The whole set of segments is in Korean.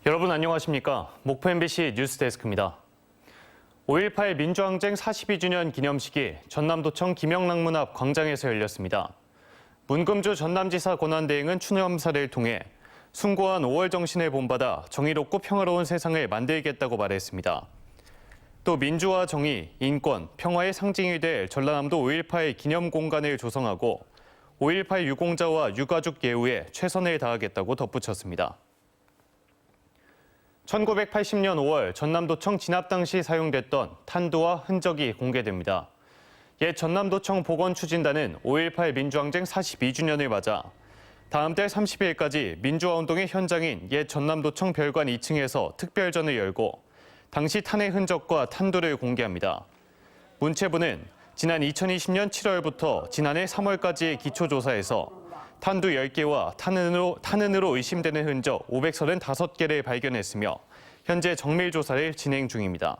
여러분 안녕하십니까? 목포 MBC 뉴스데스크입니다. 5.18 민주항쟁 42주년 기념식이 전남도청 김영랑문 앞 광장에서 열렸습니다. 문금주 전남지사 권한대행은 추념사를 통해 숭고한 5월 정신을 본받아 정의롭고 평화로운 세상을 만들겠다고 말했습니다. 또 민주화 정의, 인권, 평화의 상징이 될 전라남도 5.18 기념 공간을 조성하고 5.18 유공자와 유가족 예우에 최선을 다하겠다고 덧붙였습니다. 1980년 5월 전남도청 진압 당시 사용됐던 탄두와 흔적이 공개됩니다. 옛 전남도청 보건추진단은 5.18 민주항쟁 42주년을 맞아 다음 달 30일까지 민주화운동의 현장인 옛 전남도청 별관 2층에서 특별전을 열고 당시 탄의 흔적과 탄두를 공개합니다. 문체부는 지난 2020년 7월부터 지난해 3월까지의 기초조사에서 탄두 10개와 탄흔으로 의심되는 흔적 535개를 발견했으며 현재 정밀조사를 진행 중입니다.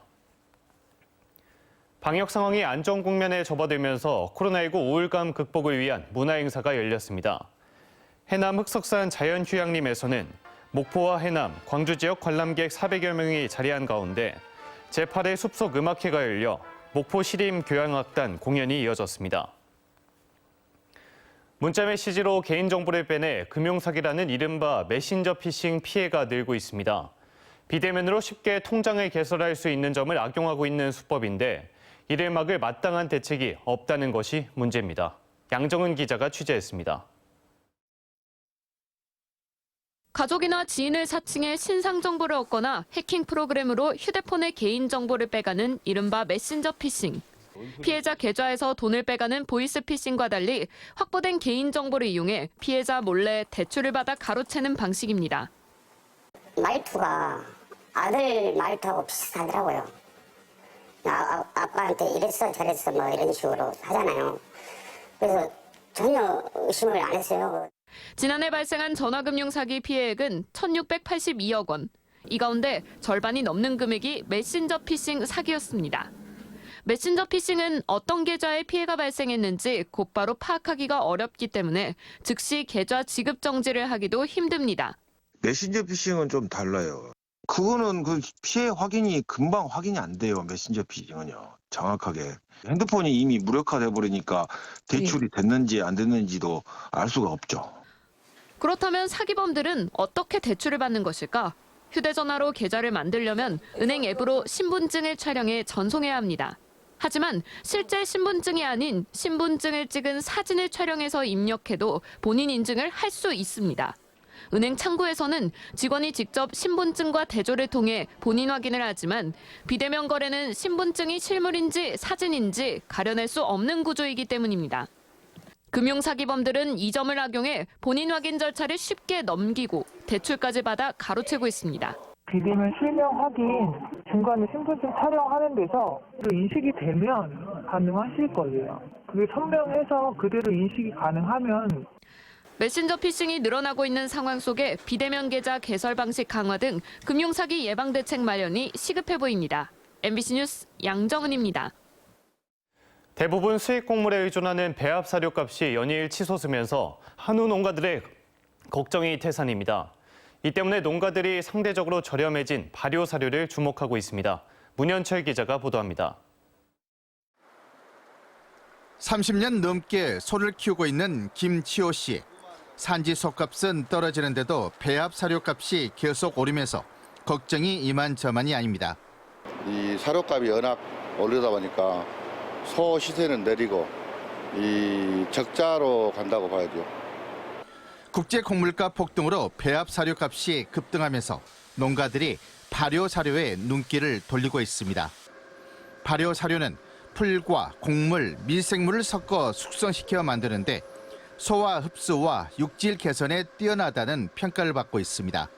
방역 상황이 안정 국면에 접어들면서 코로나19 우울감 극복을 위한 문화행사가 열렸습니다. 해남 흑석산 자연휴양림에서는 목포와 해남, 광주 지역 관람객 400여 명이 자리한 가운데 제8회 숲속 음악회가 열려 목포 시림교향악단 공연이 이어졌습니다. 문자메시지로 개인정보를 빼내 금융사기라는 이른바 메신저 피싱 피해가 늘고 있습니다. 비대면으로 쉽게 통장을 개설할 수 있는 점을 악용하고 있는 수법인데 이를 막을 마땅한 대책이 없다는 것이 문제입니다. 양정은 기자가 취재했습니다. 가족이나 지인을 사칭해 신상 정보를 얻거나 해킹 프로그램으로 휴대폰의 개인정보를 빼가는 이른바 메신저 피싱. 피해자 계좌에서 돈을 빼가는 보이스피싱과 달리 확보된 개인정보를 이용해 피해자 몰래 대출을 받아 가로채는 방식입니다. 말투가 아들 말투하고 비슷하더라고요. 아빠한테 이랬어 저랬어 뭐 이런 식으로 하잖아요. 그래서 전혀 의심을 안 했어요. 지난해 발생한 전화금융 사기 피해액은 1,682억 원. 이 가운데 절반이 넘는 금액이 메신저 피싱 사기였습니다. 메신저 피싱은 어떤 계좌에 피해가 발생했는지 곧바로 파악하기가 어렵기 때문에 즉시 계좌 지급 정지를 하기도 힘듭니다. 메신저 피싱은 좀 달라요. 그거는 그 피해 확인이 금방 확인이 안 돼요. 메신저 피싱은요. 정확하게. 핸드폰이 이미 무력화돼 버리니까 대출이 됐는지 안 됐는지도 알 수가 없죠. 그렇다면 사기범들은 어떻게 대출을 받는 것일까? 휴대전화로 계좌를 만들려면 은행 앱으로 신분증을 촬영해 전송해야 합니다. 하지만 실제 신분증이 아닌 신분증을 찍은 사진을 촬영해서 입력해도 본인 인증을 할 수 있습니다. 은행 창구에서는 직원이 직접 신분증과 대조를 통해 본인 확인을 하지만 비대면 거래는 신분증이 실물인지 사진인지 가려낼 수 없는 구조이기 때문입니다. 금융사기범들은 이 점을 악용해 본인 확인 절차를 쉽게 넘기고 대출까지 받아 가로채고 있습니다. 비대면 실명 확인, 중간에 신분증 촬영하는 데서 인식이 되면 가능하실 거예요. 그게 선명해서 그대로 인식이 가능하면. 메신저 피싱이 늘어나고 있는 상황 속에 비대면 계좌 개설 방식 강화 등 금융사기 예방 대책 마련이 시급해 보입니다. MBC 뉴스 양정은입니다. 대부분 수입 곡물에 의존하는 배합 사료값이 연이을 치솟으면서 한우 농가들의 걱정이 태산입니다. 이 때문에 농가들이 상대적으로 저렴해진 발효 사료를 주목하고 있습니다. 문현철 기자가 보도합니다. 30년 넘게 소를 키우고 있는 김치호 씨. 산지 소값은 떨어지는데도 배합 사료값이 계속 오르면서 걱정이 이만저만이 아닙니다. 이 사료값이 워낙 오르다 보니까 소 시세는 내리고 이 적자로 간다고 봐야죠. 국제 곡물가 폭등으로 배합 사료값이 급등하면서 농가들이 발효 사료에 눈길을 돌리고 있습니다. 발효 사료는 풀과 곡물, 미생물을 섞어 숙성시켜 만드는데 소화 흡수와 육질 개선에 뛰어나다는 평가를 받고 있습니다.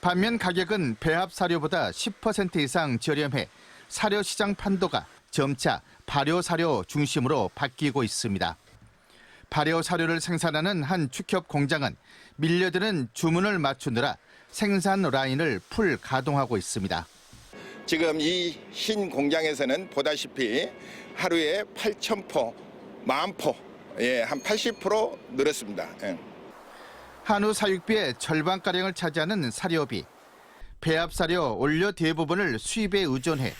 반면 가격은 배합 사료보다 10% 이상 저렴해 사료 시장 판도가 점차 발효 사료 중심으로 바뀌고 있습니다. 발효 사료를 생산하는 한 축협 공장은 밀려드는 주문을 맞추느라 생산 라인을 풀 가동하고 있습니다. 지금 이 신 공장에서는 보다시피 하루에 8,000포, 10,000포, 한 80% 늘었습니다. 한우 사육비의 절반가량을 차지하는 사료비. 배합 사료 원료 대부분을 수입에 의존해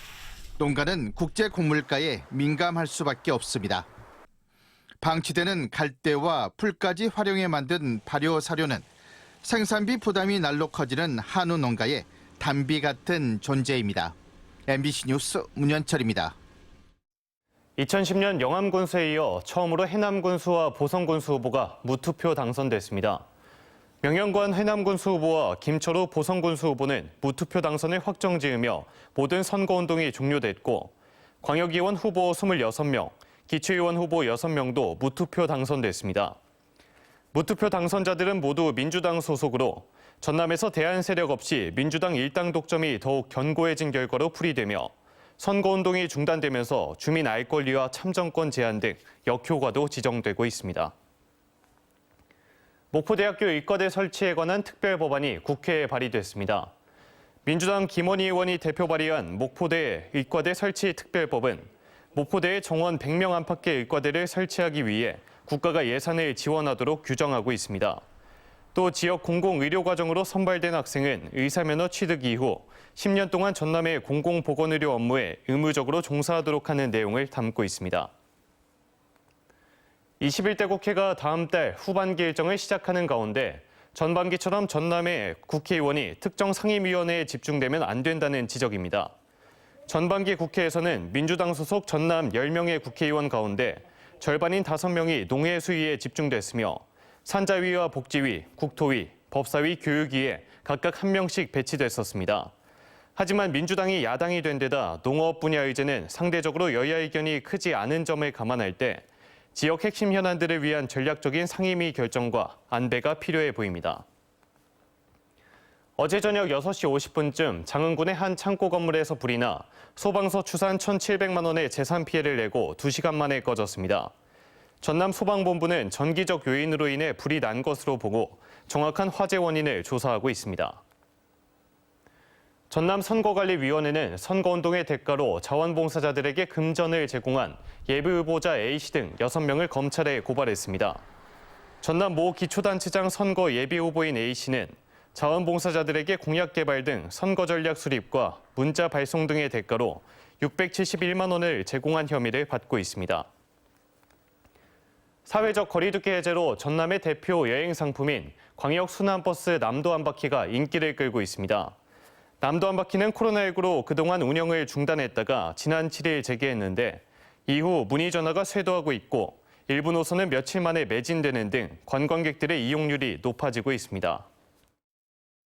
농가는 국제 곡물가에 민감할 수밖에 없습니다. 방치되는 갈대와 풀까지 활용해 만든 발효 사료는 생산비 부담이 날로 커지는 한우 농가의 단비 같은 존재입니다. MBC 뉴스 문현철입니다. 2010년 영암군수에 이어 처음으로 해남군수와 보성군수 후보가 무투표 당선됐습니다. 명현관 해남군수 후보와 김철우 보성군수 후보는 무투표 당선을 확정지으며 모든 선거운동이 종료됐고 광역의원 후보 26명, 기초의원 후보 6명도 무투표 당선됐습니다. 무투표 당선자들은 모두 민주당 소속으로 전남에서 대안 세력 없이 민주당 일당 독점이 더욱 견고해진 결과로 풀이되며 선거운동이 중단되면서 주민 알 권리와 참정권 제한 등 역효과도 지정되고 있습니다. 목포대학교 의과대 설치에 관한 특별법안이 국회에 발의됐습니다. 민주당 김원희 의원이 대표 발의한 목포대 의과대 설치 특별법은 목포대에 정원 100명 안팎의 의과대를 설치하기 위해 국가가 예산을 지원하도록 규정하고 있습니다. 또 지역 공공의료과정으로 선발된 학생은 의사면허 취득 이후 10년 동안 전남의 공공보건의료 업무에 의무적으로 종사하도록 하는 내용을 담고 있습니다. 21대 국회가 다음 달 후반기 일정을 시작하는 가운데 전반기처럼 전남의 국회의원이 특정 상임위원회에 집중되면 안 된다는 지적입니다. 전반기 국회에서는 민주당 소속 전남 10명의 국회의원 가운데 절반인 5명이 농해 수위에 집중됐으며 산자위와 복지위, 국토위, 법사위, 교육위에 각각 1명씩 배치됐었습니다. 하지만 민주당이 야당이 된 데다 농업 분야 의제는 상대적으로 여야 의견이 크지 않은 점을 감안할 때 지역 핵심 현안들을 위한 전략적인 상임위 결정과 안배가 필요해 보입니다. 어제 저녁 6시 50분쯤 장흥군의 한 창고 건물에서 불이 나 소방서 추산 1,700만 원의 재산 피해를 내고 2시간 만에 꺼졌습니다. 전남 소방본부는 전기적 요인으로 인해 불이 난 것으로 보고 정확한 화재 원인을 조사하고 있습니다. 전남 선거관리위원회는 선거운동의 대가로 자원봉사자들에게 금전을 제공한 예비후보자 A씨 등 6명을 검찰에 고발했습니다. 전남 모 기초단체장 선거 예비후보인 A씨는 자원봉사자들에게 공약 개발 등 선거 전략 수립과 문자 발송 등의 대가로 671만 원을 제공한 혐의를 받고 있습니다. 사회적 거리두기 해제로 전남의 대표 여행 상품인 광역 순환버스 남도 한 바퀴가 인기를 끌고 있습니다. 남도 한 바퀴는 코로나19로 그동안 운영을 중단했다가 지난 7일 재개했는데 이후 문의 전화가 쇄도하고 있고 일부 노선은 며칠 만에 매진되는 등 관광객들의 이용률이 높아지고 있습니다.